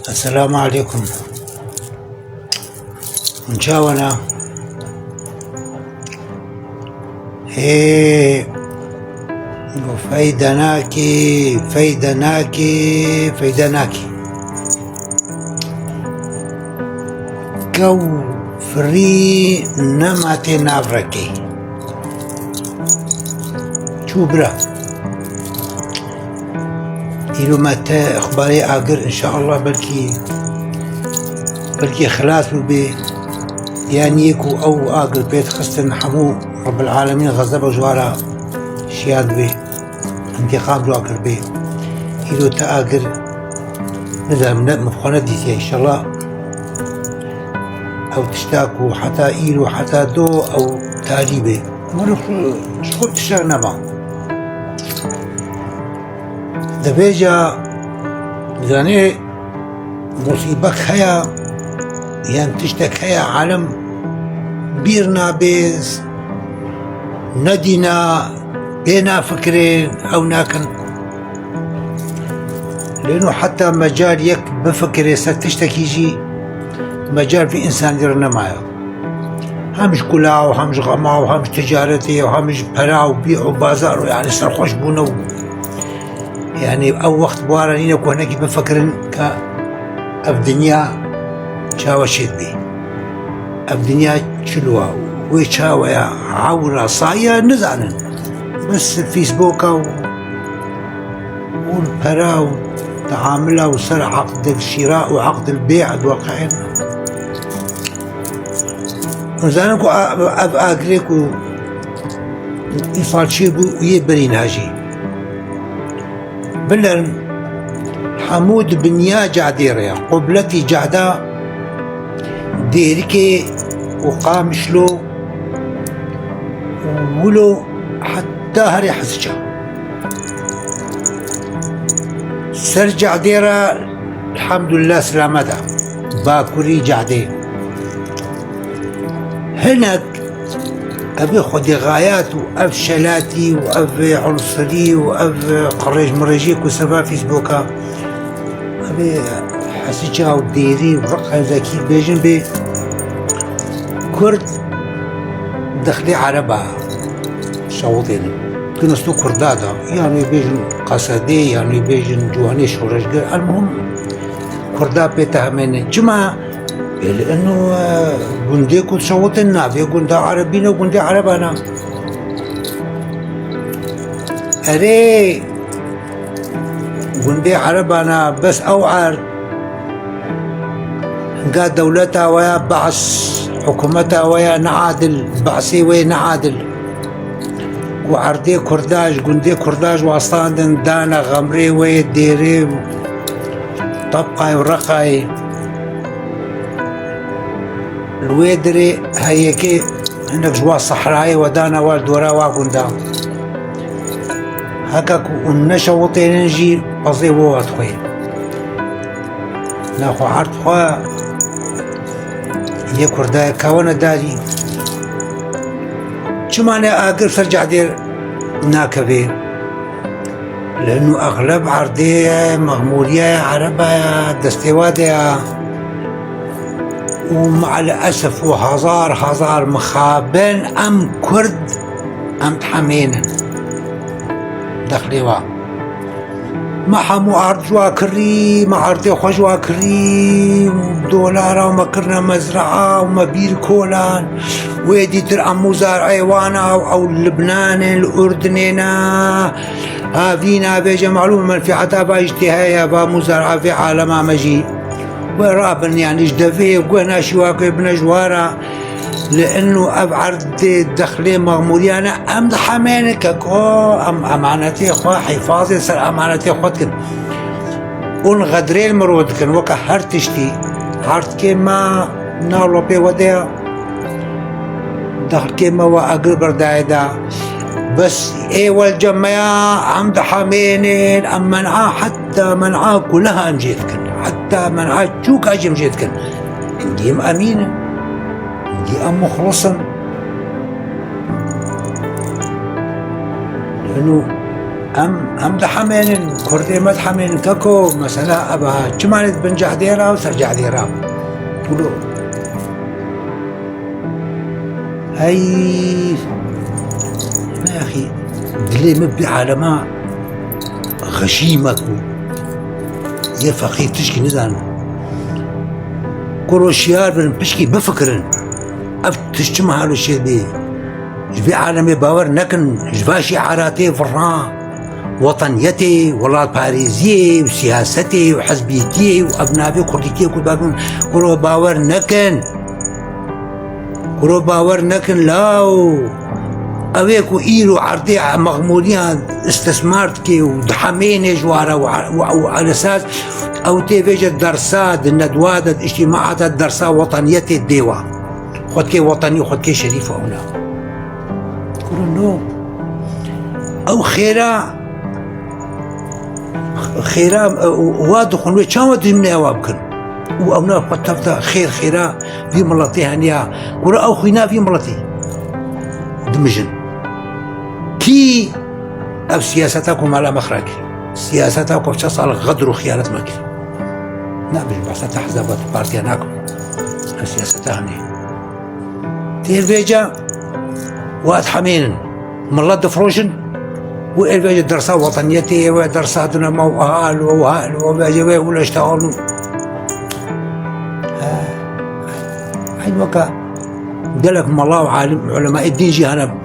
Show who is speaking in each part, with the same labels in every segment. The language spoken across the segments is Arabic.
Speaker 1: السلام عليكم. مشاونا ايه فايدناكي كو فري نماتي نافركي شو برا إلو متى إخباري آقر إن شاء الله بلكي خلاص بي يعني يكو أو آقر بيت خستن حمو رب العالمين غضب جوارا شياد بي انتقام جو آقر بي إلو تآقر نزل مفخونة ديتي إن شاء الله أو تشتاكو حتى إيلو حتى دو أو تاليبي مرخ شخوت تشتاك نبا دبيجا زاني مصيبك هيا يعني تشتك هيا عالم بيرنا بيز ندينا بينا فكرين أو ناكن لأنه حتى مجال يك بفكر ستشتك يجي مجال في إنسان يرنا معه همش كلا وهمش غما وهمش تجارتي وهمش برا وبيع وبازار يعني سرخوش بونو يعني أو وقت بوارانينا كوناكي بفكرن الدنيا شاوة شيد بي الدنيا شلوة وشاوة عورة صاية نزعلن بس الفيسبوك والبرا وتعاملها وصار عقد الشراء وعقد البيع الواقعين نزعلنكو أقريكو يفعل شيء يبرين هاجي بلن حمود بنيا جعديريا قبلتي جعدا ديركي وقامشلو ولو حتى هري حسجا سر جعديرا الحمد لله سلامتها باكوري جعدي هناك أبي خدي غايات وأف شلاتي وأف عنصري وأف قريج مريجيك وسبا فيسبوكا أبي حسيتها وديري ورقة ذكي بيجن بي كرد دخلي عربة شوطين كنستو كردادا يعني بيجن قصدي يعني بيجن جواني شورشقر المهم كردا بيتها من جماعة لأنه قندي كنت صوتنا في قندا عربينا وقندي عربانا أري قندي عربانا بس أوعر قاد دولتها ويا بعث حكومتها ويا نعادل بعثي ويا نعادل وعردي كرداج قندي كرداج واصلاندن دانا غمري ويا ديري طبقاي ورقاي الويدري هيكي هناك جوا صحراي ودانا والدورا واقندا هكاك ونشوطين نجي قصدي ووات خويا ناخو عرض خويا يكرداي كوانا داري شماني اقر سرجع دير ناكبي لانه اغلب عرضي مغمورية عربة دستوادية ومع الأسف وهزار مخابن أم كرد أم حمين دخلي ما حمو عرض جوا كري ما عرضي خو جوا كري دولار وما كرنا مزرعة وما بير كولان ويدي ترأمو زارعي وانا أو لبنان الأردنينا هافينا بيجا معلومة في حتى باجتهايا بمزارعة في عالم مجي ورابن يعني جدفيه وقنا شواكو ابن جوارا لانه ابعرد دخلي مغموريانا ام حمينك ام امانتي خو حفاظي سر امانتي خوتكن ونغدرين مرودكن وكا هرتشتي هرت كيما نالو بي وديا دخل كيما واقل بردايدا بس ايه والجماعة عم حمينين ام منعا حتى منعا كلها امجيتكن حتى منعا تشوك اجم جيتكن عندي ام امينة عندي ام مخلصا لانه ام دحمين كردي ما دحمين كاكو مثلا ابها كمان بنجح ديرا وسرجع ديرا قولوا هاي يا اخي دلي مبدي عالما غشيمك يا فقيه تشكي نزان كروشيار بن بشكي بفكرن اف تجتمع هالو الشيء دي جبي عالمي باور نكن جبا شعاراتي فران وطنيتي ولا باريزية وسياستي وحزبيتي وابنابي وكرديتي وكل باقون كرو باور نكن لاو اويكو ايرو عرضي مغموريان استثمارتكي ودحميني جوارا وعلى اساس او تيفيج الدرسات الندوات الاجتماعات الدرسات وطنيتي الديوا خدكي وطني وخدكي شريف هنا كرو نو او خيرا واضح انه كان ودي من اوابكن وانا قد تبدا خيرا في ملطي هنيا ولا او خينا في ملطي دمجن كي او سياستكم على مخرج سياستكم تصل غدر وخيانه ماكل لا بس تحزبت بارتي هناكم سياستها هني تيرفيجا واتحمين ملط فروشن وإلباج الدراسة وطنيتي ودراساتنا موهال وهال وباجي ولا اشتغلوا هاي وكا قالك الله وعالم علماء الدين جهنا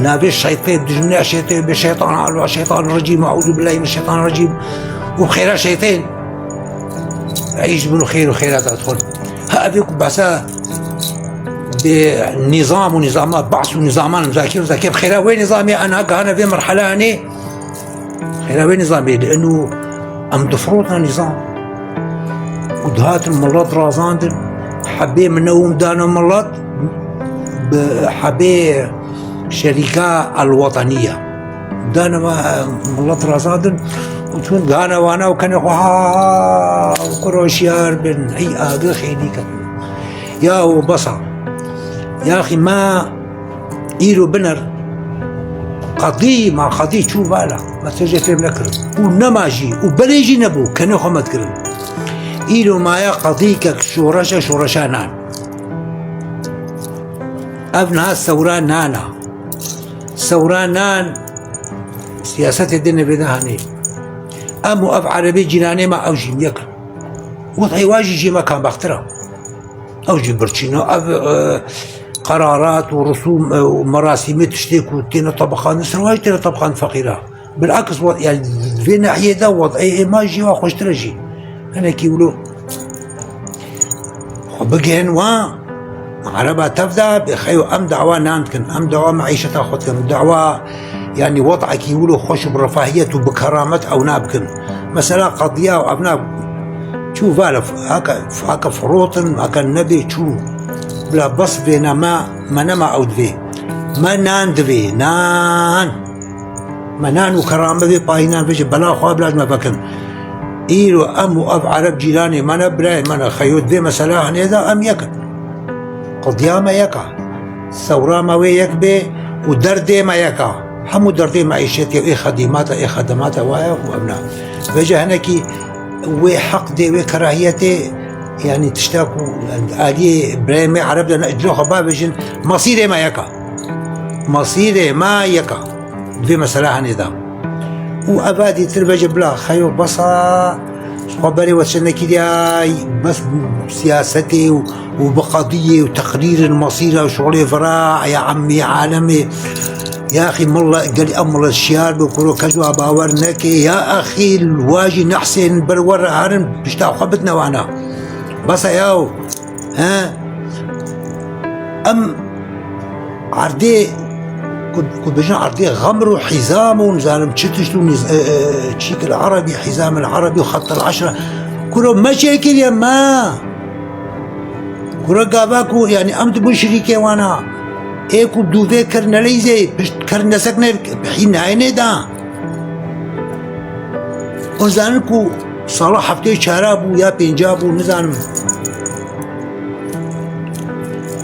Speaker 1: نابي الشيطان دجمنا الشيطان بالشيطان على الشيطان الرجيم أعوذ بالله من الشيطان الرجيم وبخير شيطان عيش من خير وخيرات أدخل هأبيك بعسا بنظام ونظامات بعث ونظامان مذاكر خيرا وين نظامي انا في مرحله هني خيرا وين نظامي لانه ام دفروتنا نظام ودهات الملط رازاندن حبي منهم دانا ملط بحبي شركة الوطنية دانا ملط رازاندن وتكون دانا وانا وكان وكروشيار بن اي اقل خيليك يا وبصر يا أخي ما إيرو بنر قضية مع قضية شو بالا ما ترجع فيهم نكرم ونماجي وبليجي نبو كانوا خما تكرم إيرو ما يا قضيك شورشانان أبنها ثوران نانا ثوران نان سياسة الدين بدهاني أمو أب عربي جناني ما أوجي يكرم وضعي واجي جي ما كان بخترا أوجي برشينو قرارات ورسوم ومراسم تشتيك وتينا طبقان نسرواج تينا طبقان فقيرة بالعكس يعني في ناحية دا وضعي إيماجي وخوش ترجي أنا كيقولوا بقين عربة تفدى بخيو أم دعوة نانتكن أم دعوة معيشة أخوتكن دعوة يعني وضعك يقولوا خوش برفاهية وبكرامة أو نابكن مثلا قضية وأبناء شوف هكا فروطن هكا النبي شوف بلا بص بينا ما نما عود فيه ما نان دفي نان ما نان وكرامة في باينان فيش بلا خواب لازم أفكر إيرو أم وأب عرب جيراني ما نبرا ما نخيود في مسألة هنيدا أم يكا قضية ما يكا ثورة ما ويكبي ودردي ما يكا همو دردي معيشتي وإيه خدمات إيه خدمات وأبناء فيجا هناكي وحق دي وكراهيتي يعني تشتاكوا آلية بريمي عرب لنا اجلوخ بابجن مصيري ما يكا في مسألة هنيدا وأبادي تلفج بلا خيو بصا خبري وسنكي داي بس سياستي وبقضية وتقرير المصير وشغلي فراع يا عمي عالمي يا أخي مالله قال أمر الشيار بكرو كجوا باور نكي يا أخي الواجي نحسن برور هارن بشتاق خبتنا وانا بس ياو ها أم عردي كنت بجنا عردي غمر وحزام ونزالم تشتشتو تشيك العربي حزام العربي وخط العشرة كلو مشاكل يا ما كلو قاباكو يعني أمت بشريكي وانا ايكو دوفي كرناليزي باش كرنسكنا بحين عيني دا ونزالنكو صلاح حفتي شرابو يا بنجابو نزالم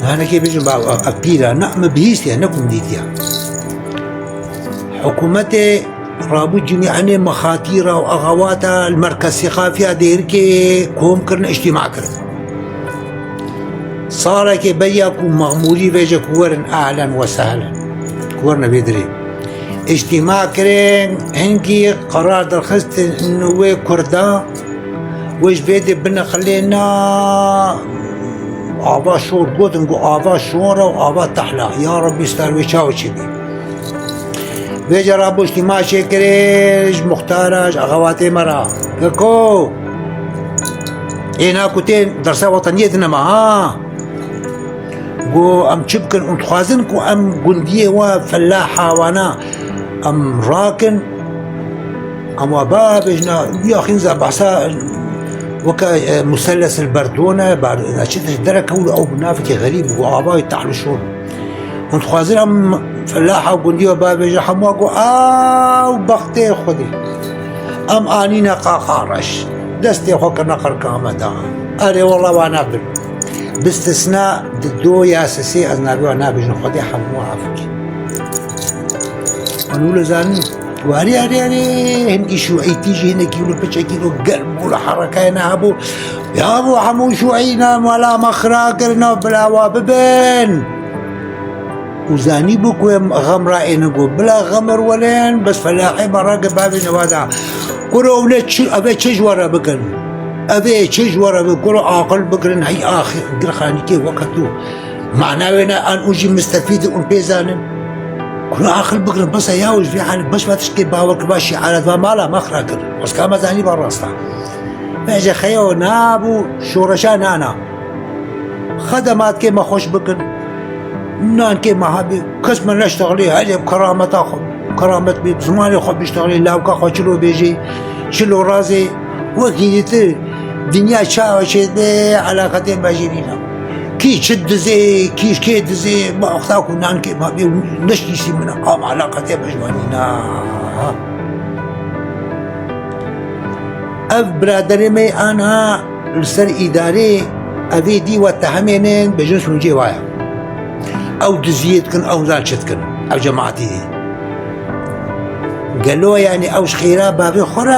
Speaker 1: أنا كيف بيجن بقى أبيرا نعم بهيستيا نكون ديتيا حكومتي رابو جميعا مخاطيرة وأغواتها المركز ثقافية ديركي كوم كرن اجتماع كرن صار كي بيك ومغموري بيجا كورن أهلا وسهلا كورنا بيدري اجتماع كرن هنكي قرار درخست انه كردا وش بيدي بنا خلينا آبا شور قد نقول آبا شورة وآبا تحلى يا رب يستروي شاوشي بي بيجا رابو اجتماع شكريج مختارج أغواتي مرا كوكو إينا كوتين درسة وطنيتنا ما ها قو أم شبكن انتخازنكو أم قندية وفلاحة وانا أم راكن أم وبابجنا يا خنزة بحسا وكا مثلث البردونة بعد إذا شدت دركة أو بنافكي غريب وآبا يتحلو شور انتخازن أم فلاحة وقندية وبابجنا حمواقو بختي خدي أم آنينا قاقارش دستي خوكرنا قرقامة أري والله وانا بل باستثناء دو ياسسي أذنابي وانا بجن خدي حمو عفكي ونقول زاني واري هنكي شوعي تيجي هنا كيلو بتش كيلو قلب ولا حركة هنا أبو يا أبو حمو شوعينا ولا مخراقرنا بلا واببن وزاني بكو غمرة إنقو بلا غمر ولين بس فلاحي مراقب بابي نوادا كرو ولد أبي تشجورة بكن أبي تشجورة بكرو عاقل بكرن هي آخر قرخاني كي وقتو معناه أنا أن أجي مستفيد أن بيزانن كرو عاقل بكرن بس ياوج في حال بس ما تشكي باور كباشي على فمالا ما خراكر بس كما زاني بالراستا فاجا خيو نابو شورشان أنا خدمات كي ما خوش بكن نان كي ما هابي قسم نشتغلي هذه بكرامة تاخذ كرامة بي زماني خو بيشتغلي لا وكا خو شلو بيجي شلو رازي وكيدت دنيا شاو شدي علاقتين باجينا كي شد زي كي دزي ما اختاكو نان كي ما بي نشتي من قام علاقتين باجوانينا اف برادري مي انا السر اداري ابي دي واتهمين بجنس من جوايا او دزيتكن او زالشتكن او جماعتي دي قالوا يعني اوش خيرا بابي خرا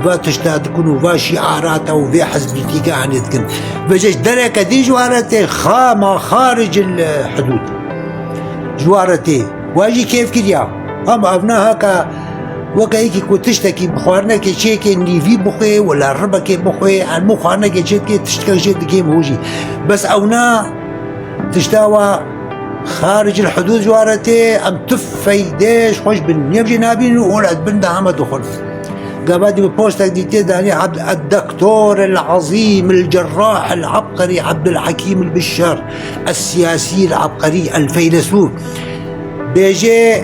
Speaker 1: و تشتادكن و شعارات او في حزبيتي عنيتكن بجاش دركة دي جوارتي خامة خارج الحدود جوارتي واجي كيف كديا هم ابناها كا وكايكي كو تشتكي بخوارنا كي شيكي نيفي بخوي ولا الربا كي بخوي المخوارنا كي شيكي تشتكي شيكي كي موجي بس اونا تشتاوى خارج الحدود جوارتي ام تفيديش خوش بالنيب جنابين ولد بن دعمة دخل قابادي ببوستك ديتي داني عبد الدكتور العظيم الجراح العبقري عبد الحكيم البشار السياسي العبقري الفيلسوف بيجي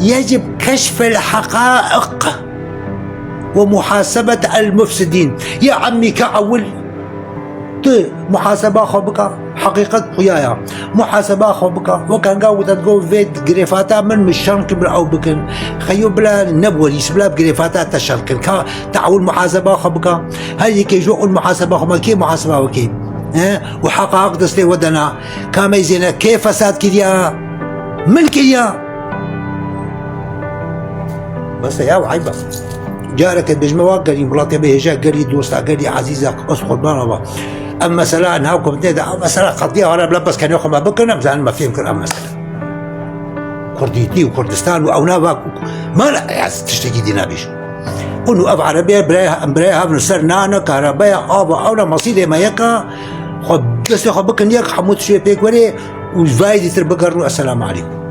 Speaker 1: يجب كشف الحقائق ومحاسبة المفسدين يا عمي كأول محاسبة خبك حقيقة خيايا محاسبة خبك وكان قاوة تقول فيد جريفاتا من مشان كبر أو بكن خيو بلا نبولي سبلا بجريفاتا تشاركن تعول محاسبة خبك هذه كي جو المحاسبة خبك كي محاسبة وكي وحقائق دستي ودنا كما يزينا كيف فساد كذا ملكية بس يا وعيبة جارك بجموا قال لي مراتي بهجا قال لي دوستا قال لي عزيزة أسخر باربا أما مسألة أنهاكم تدا مسألة قضية وأنا بلبس كان ياخذ ما بكرنا مثلا ما فيهم كلام مسألة كرديتي وكردستان وأونا ما لا تشتكي دينا بيش إنه أب عربية براها بنصير نانا كهرباء أبا أونا مصيدة ما يكا خب بس ياخذ بكن يك حمود شوية بيك وري وفايدة تربكرنو السلام عليكم.